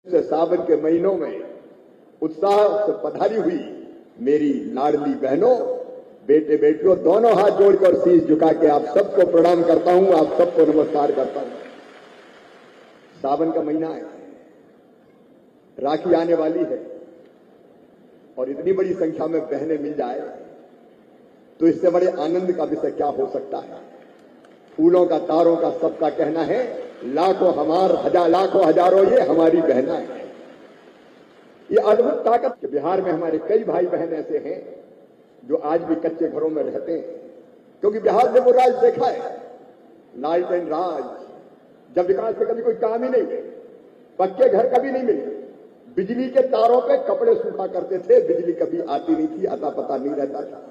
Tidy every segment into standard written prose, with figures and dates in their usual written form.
से सावन के महीनों में उत्साह से पधारी हुई मेरी लाडली बहनों, बेटे बेटियों, दोनों हाथ जोड़कर शीश झुका के आप सबको प्रणाम करता हूं, आप सबको नमस्कार करता हूं। सावन का महीना है, राखी आने वाली है और इतनी बड़ी संख्या में बहनें मिल जाए तो इससे बड़े आनंद का विषय क्या हो सकता है। फूलों का, तारों का सबका कहना है, लाखों हमार, लाखों हजारों ये हमारी बहना है। ये अद्भुत ताकत के बिहार में हमारे कई भाई बहन ऐसे हैं जो आज भी कच्चे घरों में रहते हैं, क्योंकि बिहार ने वो राज देखा है, लालटेन राज, जब विकास से कभी कोई काम ही नहीं, पक्के घर कभी नहीं मिले, बिजली के तारों पे कपड़े सूखा करते थे, बिजली कभी आती नहीं थी, अता पता नहीं रहता था।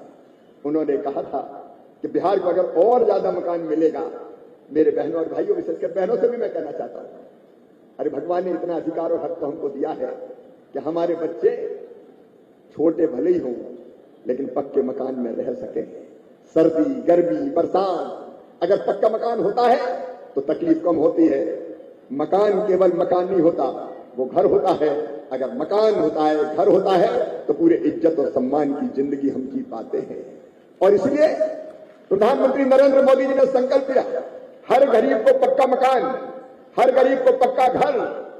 उन्होंने कहा था कि बिहार को अगर और ज्यादा मकान मिलेगा, मेरे बहनों और भाइयों, विशेषकर बहनों से भी मैं कहना चाहता हूं, अरे भगवान ने इतना अधिकार और हक तो हमको दिया है कि हमारे बच्चे छोटे भले ही हों लेकिन पक्के मकान में रह सके। सर्दी, गर्मी, बरसात, अगर पक्का मकान होता है तो तकलीफ कम होती है। मकान केवल मकान नहीं होता, वो घर होता है। अगर मकान होता है, घर होता है तो पूरे इज्जत और सम्मान की जिंदगी हम जी पाते हैं। और इसलिए प्रधानमंत्री नरेंद्र मोदी जी ने संकल्प लिया, हर गरीब को पक्का मकान, हर गरीब को पक्का घर।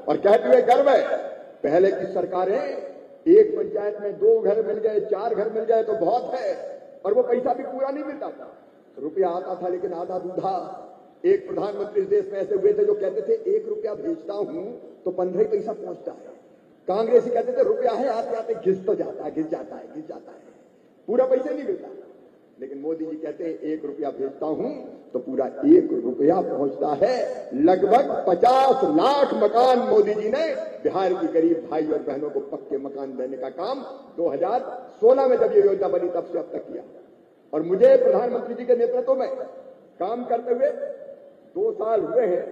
और कहते हुए गर्व है, पहले की सरकारें एक पंचायत में 2 घर मिल गए, 4 घर मिल गए तो बहुत है, और वो पैसा भी पूरा नहीं मिलता था। रुपया आता था लेकिन आधा दूधा। एक प्रधानमंत्री इस देश में ऐसे हुए थे जो कहते थे 1 रुपया भेजता हूं तो 15 पैसा पहुंचता है। कांग्रेसी कहते थे रुपया है, आते आते घिस तो जाता है, घिस जाता है, घिस जाता है, पूरा पैसा नहीं मिलता। लेकिन मोदी जी कहते हैं 1 रुपया भेजता हूं तो पूरा 1 रुपया पहुंचता है। लगभग 50 लाख मकान मोदी जी ने बिहार की गरीब भाई और बहनों को पक्के मकान देने का काम 2016 में जब ये योजना बनी तब से अब तक किया। और मुझे प्रधानमंत्री जी के नेतृत्व में काम करते हुए 2 साल हुए हैं।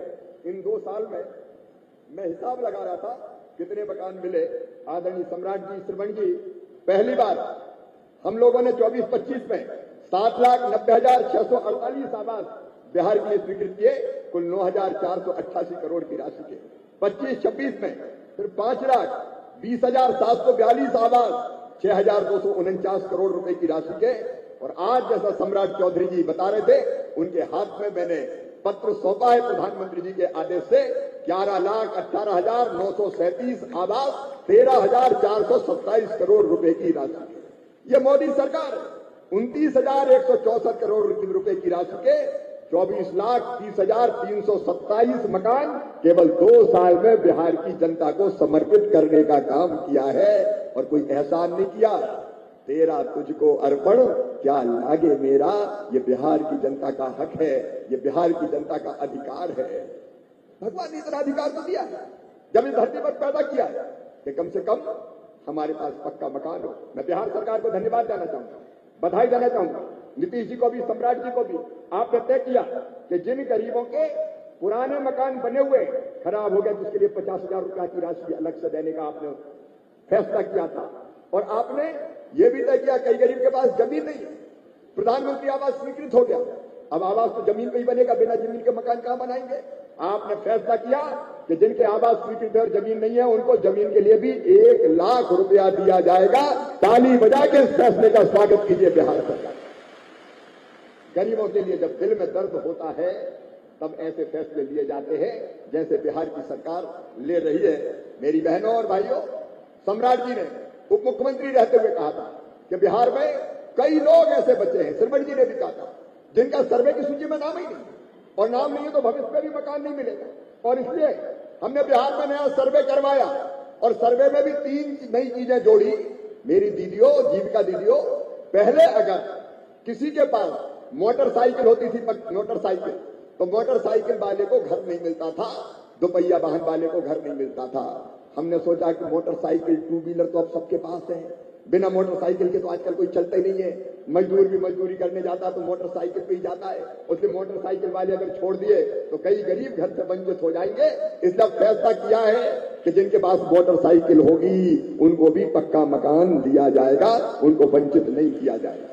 इन 2 साल में मैं हिसाब लगा रहा था कितने मकान मिले। आदरणीय सम्राट जी, श्रवण जी, पहली बार हम लोगों ने 24-25 में 7,90,648 आवास बिहार के लिए स्वीकृत किए, कुल 9,488 करोड़ की राशि के। 25-26 में फिर 5,20,742 आवास 6,249 करोड़ रुपए की राशि के। और आज जैसा सम्राट चौधरी जी बता रहे थे, उनके हाथ में मैंने पत्र सौंपा है प्रधानमंत्री जी के आदेश से, 11,18,937 आवास 13,427 करोड़ रुपए की राशि। ये मोदी सरकार 29,164 करोड़ रुपए की राशि के 24,30,327 मकान केवल 2 साल में बिहार की जनता को समर्पित करने का काम किया है। और कोई एहसान नहीं किया, तेरा तुझको अर्पण क्या लागे मेरा। ये बिहार की जनता का हक है, ये बिहार की जनता का अधिकार है। भगवान ने इतना अधिकार तो दिया है, जब इस धरती पर पैदा किया है कि कम से कम हमारे पास पक्का मकान हो। मैं बिहार सरकार को धन्यवाद देना चाहूंगा, बधाई देना चाहूंगा, नीतीश जी को भी, सम्राट जी को भी। आपने तय किया कि जिन गरीबों के पुराने मकान बने हुए खराब हो गए, जिसके लिए 50,000 रुपया की राशि अलग से देने का आपने फैसला किया था। और आपने ये भी तय किया, कई गरीब के पास जमीन नहीं है, प्रधानमंत्री आवास स्वीकृत हो गया, अब आवास तो जमीन पे ही बनेगा, बिना जमीन के मकान कहां बनाएंगे। आपने फैसला किया कि जिनके आवास स्वीकृत है और जमीन नहीं है, उनको जमीन के लिए भी 1 लाख रुपया दिया जाएगा। ताली बजा के इस फैसले का स्वागत कीजिए बिहार सरकार। गरीबों के लिए जब दिल में दर्द होता है तब ऐसे फैसले लिए जाते हैं जैसे बिहार की सरकार ले रही है। मेरी बहनों और भाइयों, सम्राट जी ने उप मुख्यमंत्री रहते हुए कहा था कि बिहार में कई लोग ऐसे बचे हैं, श्रवण जी ने भी कहा था, जिनका सर्वे की सूची में नाम ही नहीं, और नाम नहीं है तो भविष्य में भी मकान नहीं मिलेगा। और इसलिए हमने बिहार में नया सर्वे करवाया और सर्वे में भी 3 नई चीजें जोड़ी। मेरी दीदियों, जीविका दीदियों, पहले अगर किसी के पास मोटरसाइकिल होती थी, मोटरसाइकिल, तो मोटरसाइकिल वाले को घर नहीं मिलता था, 2 पहिया वाहन वाले को घर नहीं मिलता था। हमने सोचा कि मोटरसाइकिल, 2 व्हीलर तो अब सबके पास है, बिना मोटरसाइकिल के तो आजकल कोई चलता ही नहीं है। मजदूर भी मजदूरी करने जाता तो मोटरसाइकिल पे ही जाता है, उसलिए मोटरसाइकिल वाले अगर छोड़ दिए तो कई गरीब घर से वंचित हो जाएंगे। इसलिए फैसला किया है कि जिनके पास मोटरसाइकिल होगी उनको भी पक्का मकान दिया जाएगा, उनको वंचित नहीं किया जाएगा।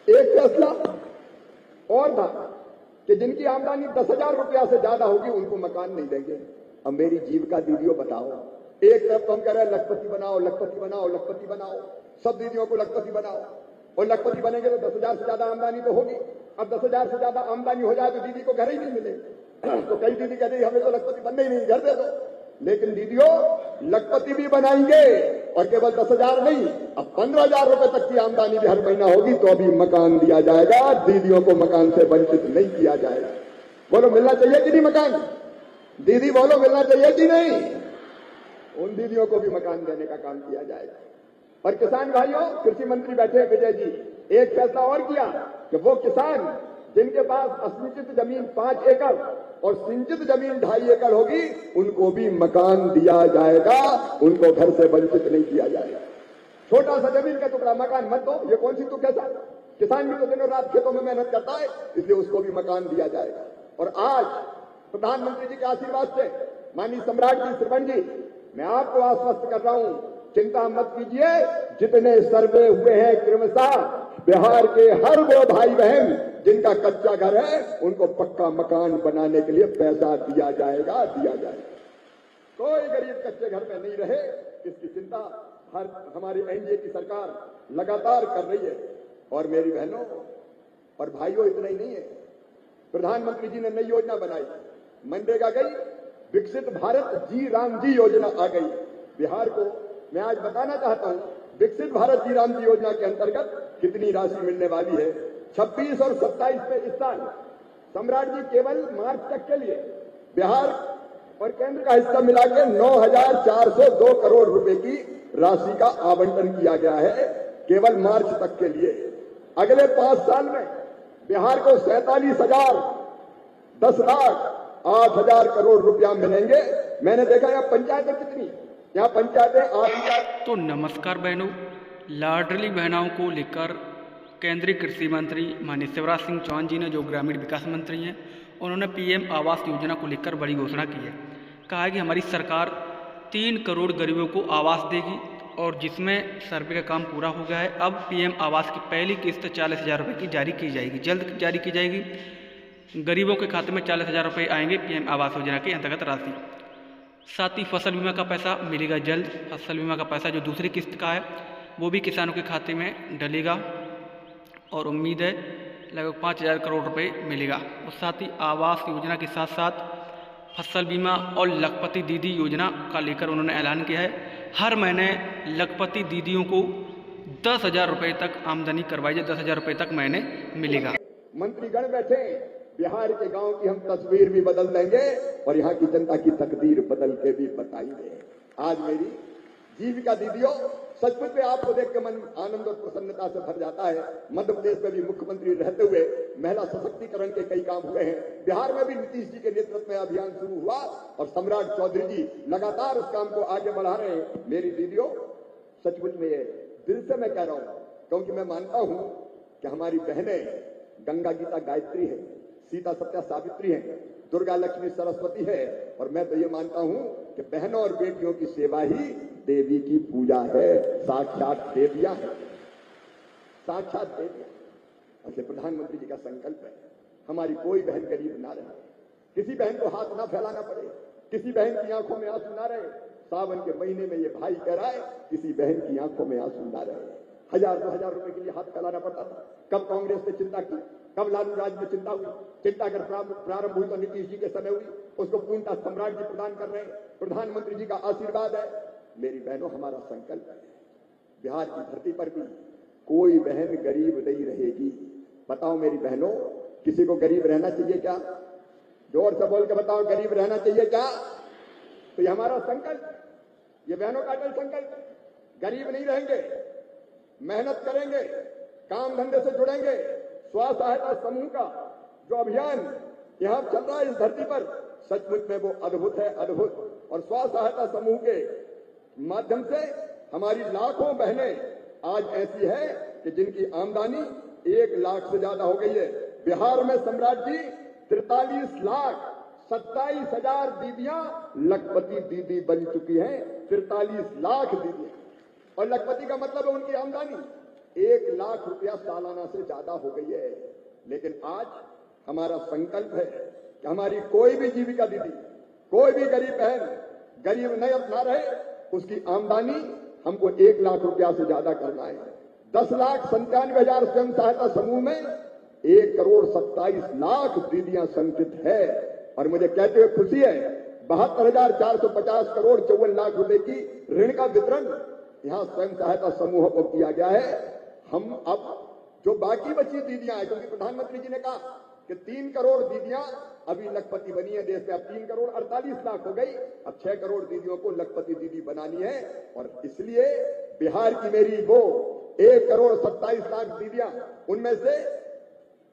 एक फैसला और था कि जिनकी आमदनी 10,000 रुपया से ज्यादा होगी उनको मकान नहीं देंगे। अब मेरी जीविका दीदियों बताओ, एक तरफ तो हम कह रहे हैं लखपति बनाओ, लखपति बनाओ, लखपति बनाओ, सब दीदियों को लखपति बनाओ, और लखपति बनेंगे तो 10,000 से ज्यादा आमदनी तो होगी। अब 10,000 से ज्यादा आमदनी हो जाए तो दीदी को घर ही नहीं मिले। तो कई दीदी कहते हमें तो लखपति बनने ही नहीं, घर दे दो। लेकिन दीदियों लखपति भी बनाएंगे, और केवल 10,000 नहीं, अब 15,000 रुपए तक की आमदनी भी हर महीना होगी तो अभी मकान दिया जाएगा। दीदियों को मकान से वंचित नहीं किया जाएगा। बोलो मिलना चाहिए कि नहीं मकान? दीदी बोलो मिलना चाहिए कि नहीं? उन दीदियों को भी मकान देने का काम किया जाएगा। और किसान भाइयों, कृषि मंत्री बैठे हैं विजय जी, एक फैसला और किया कि वो किसान जिनके पास असिंचित जमीन 5 एकड़ और सिंचित जमीन 2.5 एकड़ होगी, उनको भी मकान दिया जाएगा, उनको घर से वंचित नहीं किया जाएगा। छोटा सा जमीन का टुकड़ा मकान मत दो, ये कौन सी तुक है सर? किसान भी तो दिनों रात खेतों में मेहनत करता है, इसलिए उसको भी मकान दिया जाएगा। और आज प्रधानमंत्री जी के आशीर्वाद से माननीय सम्राट जी, श्रवण जी, मैं आपको आश्वस्त कर रहा हूं, चिंता मत कीजिए। जितने सर्वे हुए हैं क्रमशः बिहार के हर वो भाई बहन जिनका कच्चा घर है, उनको पक्का मकान बनाने के लिए पैसा दिया जाएगा, दिया जाएगा। कोई गरीब कच्चे घर में नहीं रहे, इसकी चिंता हमारी एनडीए की सरकार लगातार कर रही है। और मेरी बहनों और भाइयों, इतना ही नहीं है, प्रधानमंत्री जी ने नई योजना बनाई, मनरेगा गई, विकसित भारत जी राम जी योजना आ गई। बिहार को मैं आज बताना चाहता हूं, विकसित भारत जी राम जी योजना के अंतर्गत कितनी राशि मिलने वाली है। 26 और 27 में इस साल सम्राट जी केवल मार्च तक के लिए बिहार और केंद्र का हिस्सा मिला के 9,402 करोड़ रुपए की राशि का आवंटन किया गया है, केवल मार्च तक के लिए। अगले 5 साल में बिहार को 47,000, 10 लाख 8,000 करोड़ रुपया मिलेंगे। मैंने देखा यहाँ पंचायतें कितनी, यहाँ पंचायतें 8,000। तो नमस्कार बहनों, लाडली बहनों को लेकर केंद्रीय कृषि मंत्री माननीय शिवराज सिंह चौहान जी ने, जो ग्रामीण विकास मंत्री हैं, उन्होंने पीएम आवास योजना को लेकर बड़ी घोषणा की है। कहा है कि हमारी सरकार 3 करोड़ गरीबों को आवास देगी, और जिसमें सर्वे का काम पूरा हो गया है। अब पीएम आवास की पहली किस्त 40,000 रुपये की जारी की जाएगी, जल्द जारी की जाएगी। गरीबों के खाते में 40,000 रुपये आएंगे पीएम आवास योजना के अंतर्गत राशि। साथ ही फसल बीमा का पैसा मिलेगा जल्द। फसल बीमा का पैसा जो दूसरी किस्त का है वो भी किसानों के खाते में डलेगा, और उम्मीद है लगभग 5,000 करोड़ रुपए मिलेगा। और साथ ही आवास योजना के साथ साथ फसल बीमा और लखपति दीदी योजना का लेकर उन्होंने ऐलान किया है। हर महीने लखपति दीदियों को 10,000 रुपये तक आमदनी करवाई जाए, 10,000 रुपये तक महीने मिलेगा। मंत्रीगण बैठे, बिहार के गांव की हम तस्वीर भी बदल देंगे और यहाँ की जनता की तकदीर बदल के भी बताएंगे। आज मेरी जीविका दीदियों, सचमुच में आपको देख के मन आनंद और प्रसन्नता से भर जाता है। मध्य प्रदेश में भी मुख्यमंत्री रहते हुए महिला सशक्तिकरण के कई काम हुए हैं। बिहार में भी नीतीश जी के नेतृत्व में अभियान शुरू हुआ और सम्राट चौधरी जी लगातार उस काम को आगे बढ़ा रहे हैं। मेरी दीदियों, सचमुच में ये दिल से मैं कह रहा हूं, क्योंकि मैं मानता हूं कि हमारी बहनें गंगा गीता गायत्री है, सीता सत्या सावित्री है, दुर्गा लक्ष्मी सरस्वती है, और मैं तो ये मानता हूं कि बहनों और बेटियों की सेवा ही देवी की पूजा है। साक्षात देवियां है, साक्षात देवियां। ऐसे प्रधानमंत्री जी का संकल्प है हमारी कोई बहन गरीब ना रहे, किसी बहन को हाथ ना फैलाना पड़े, किसी बहन की आंखों में आंसू ना रहे। सावन के महीने में ये भाई कह रहा है किसी बहन की आंखों में आंसू ना रहे। 1,000-2,000 रुपए के लिए हाथ फैलाना पड़ता था। कब कांग्रेस ने चिंता की, कब लालू राज में चिंता हुई। चिंता अगर प्रारंभ हुई तो नीतीश जी के समय हुई, उसको पूर्णतः सम्राट जी प्रदान कर रहे हैं। प्रधानमंत्री जी का आशीर्वाद है। मेरी बहनों, हमारा संकल्प है बिहार की धरती पर भी कोई बहन गरीब नहीं रहेगी। बताओ मेरी बहनों, किसी को गरीब रहना चाहिए क्या? जोर से बोल के बताओ, गरीब रहना चाहिए क्या? तो ये हमारा संकल्प, ये बहनों का अटल संकल्प। गरीब नहीं रहेंगे, मेहनत करेंगे, काम धंधे से जुड़ेंगे। स्व सहायता समूह का जो अभियान यहां चल रहा है इस धरती पर, सचमुच में वो अद्भुत है, अद्भुत। और स्व सहायता समूह के माध्यम से हमारी लाखों बहनें आज ऐसी है कि जिनकी आमदनी 1 लाख से ज्यादा हो गई है। बिहार में सम्राट जी 43 लाख 27,000 दीदियां लखपति दीदी बन चुकी हैं। 43 लाख दीदियां, और लखपति का मतलब है उनकी आमदनी 1 लाख रुपया सालाना से ज्यादा हो गई है। लेकिन आज हमारा संकल्प है कि हमारी कोई भी जीविका दीदी, कोई भी गरीब बहन गरीब न रहे, उसकी आमदनी हमको 1 लाख रुपया से ज्यादा करना है। 10,97,000 स्वयं सहायता समूह में 1,27,00,000 दीदियां संचित है। और मुझे कहते हुए खुशी है, 72,450 करोड़ 54 लाख रुपए की ऋण का वितरण यहां स्वयं सहायता समूहों को किया गया है। हम अब जो बाकी बची दीदियां हैं, क्योंकि प्रधानमंत्री जी ने कहा कि 3 करोड़ दीदियां अभी लखपति बनी है देश में, अब 3 करोड़ 48 लाख हो गई, अब 6 करोड़ दीदियों को लखपति दीदी बनानी है। और इसलिए बिहार की मेरी वो 1,27,00,000 दीदियां, उनमें से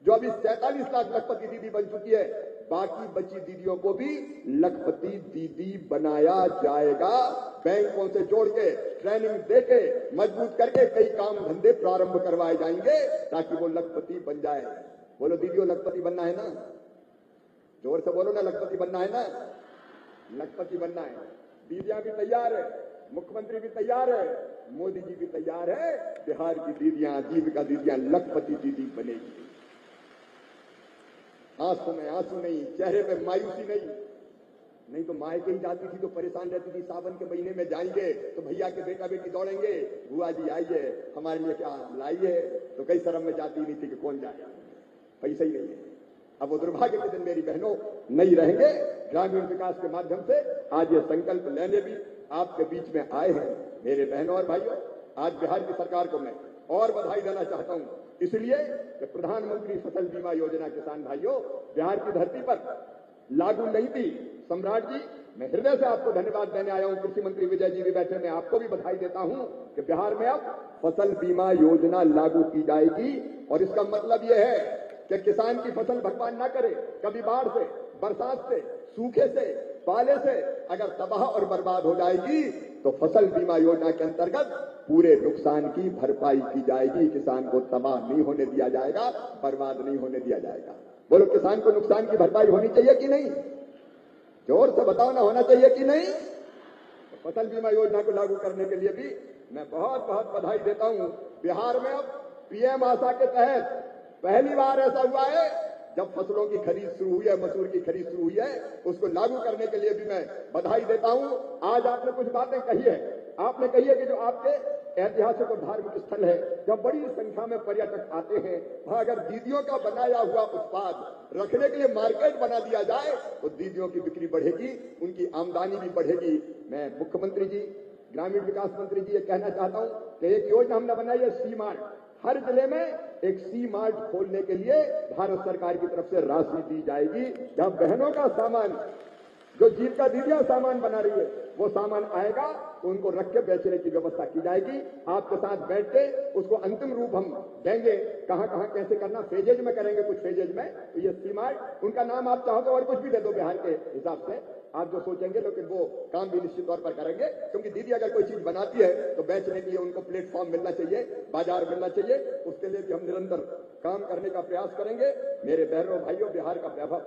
जो अभी 47 लाख लखपति दीदी बन चुकी है, बाकी बची दीदियों को भी लखपति दीदी बनाया जाएगा। बैंकों से जोड़ के, ट्रेनिंग देके, मजबूत करके कई काम धंधे प्रारंभ करवाए जाएंगे ताकि वो लखपति बन जाए। बोलो दीदियों, लखपति बनना है ना? जोर से बोलो ना, लखपति बनना है ना? लखपति बनना है। दीदियां भी तैयार है, मुख्यमंत्री भी तैयार है, मोदी जी भी तैयार है। बिहार की दीदियां, जीविका दीदियां लखपति दीदी बनेगी। आंसू में आंसू नहीं, चेहरे पे मायूसी नहीं तो मायके ही जाती थी तो परेशान रहती थी, सावन के महीने में जाएंगे तो भैया के बेटा बेटी दौड़ेंगे, बुआ जी आइए हमारे लिए क्या लाइए, तो कई शर्म में जाती नहीं थी कि कौन जाए, पैसा ही नहीं है। अब वो दुर्भाग्य के दिन मेरी बहनों नहीं रहेंगे। ग्रामीण विकास के माध्यम से आज ये संकल्प लेने भी आपके बीच में आए हैं। मेरे बहनों और भाइयों, आज बिहार की सरकार को मैं और बधाई देना चाहता हूं, इसलिए कि प्रधानमंत्री फसल बीमा योजना, किसान भाइयों, बिहार की धरती पर लागू नहीं थी। सम्राट जी, मैं हृदय से आपको धन्यवाद देने आया हूं। कृषि मंत्री विजय जी भी बैठे, मैं आपको भी बधाई देता हूं कि बिहार में अब फसल बीमा योजना लागू की जाएगी। और इसका मतलब यह है कि किसान की फसल भगवान ना करे, कभी बाढ़ से, बरसात से, सूखे से, पाले से अगर तबाह और बर्बाद हो जाएगी तो फसल बीमा योजना के अंतर्गत पूरे नुकसान की भरपाई की जाएगी। किसान को तबाह नहीं होने दिया जाएगा, बर्बाद नहीं होने दिया जाएगा। बोलो, किसान को नुकसान की भरपाई होनी चाहिए कि नहीं? जोर से बताओ ना, होना चाहिए कि नहीं? तो फसल बीमा योजना को लागू करने के लिए भी मैं बहुत बहुत बधाई देता हूं। बिहार में अब पीएम आशा के तहत पहली बार ऐसा हुआ है जब फसलों की खरीद शुरू हुई है, मसूर की खरीद शुरू हुई है, उसको लागू करने के लिए भी मैं बधाई देता हूं। आज आपने कुछ बातें कही है, आपने कही है कि जो आपके ऐतिहासिक और धार्मिक स्थल है, जब बड़ी संख्या में पर्यटक आते हैं, वहां अगर दीदियों का बनाया हुआ उत्पाद रखने के लिए मार्केट बना दिया जाए तो दीदियों की बिक्री बढ़ेगी, उनकी आमदनी भी बढ़ेगी। मैं मुख्यमंत्री जी, ग्रामीण विकास मंत्री जी, ये कहना चाहता हूं कि एक योजना हमने बनाई है, सी मार्ट। हर जिले में एक सी मार्ट खोलने के लिए भारत सरकार की तरफ से राशि दी जाएगी, जहां बहनों का सामान, जो जीविका दीदियां सामान बना रही है, वो सामान आएगा तो उनको रख के बेचने की व्यवस्था की जाएगी। आपके साथ बैठ के उसको अंतिम रूप हम देंगे, कहां कहां कैसे करना, फेजेज में करेंगे, कुछ फेजेज में। तो ये सी मार्ट, उनका नाम आप चाहो तो और कुछ भी दे दो बिहार के हिसाब से, आप जो सोचेंगे, लेकिन वो काम भी निश्चित तौर पर करेंगे। क्योंकि दीदी अगर कोई चीज बनाती है तो बेचने के लिए उनको प्लेटफॉर्म मिलना चाहिए, बाजार मिलना चाहिए, उसके लिए भी हम निरंतर काम करने का प्रयास करेंगे। मेरे बहनों भाइयों, बिहार का वैभव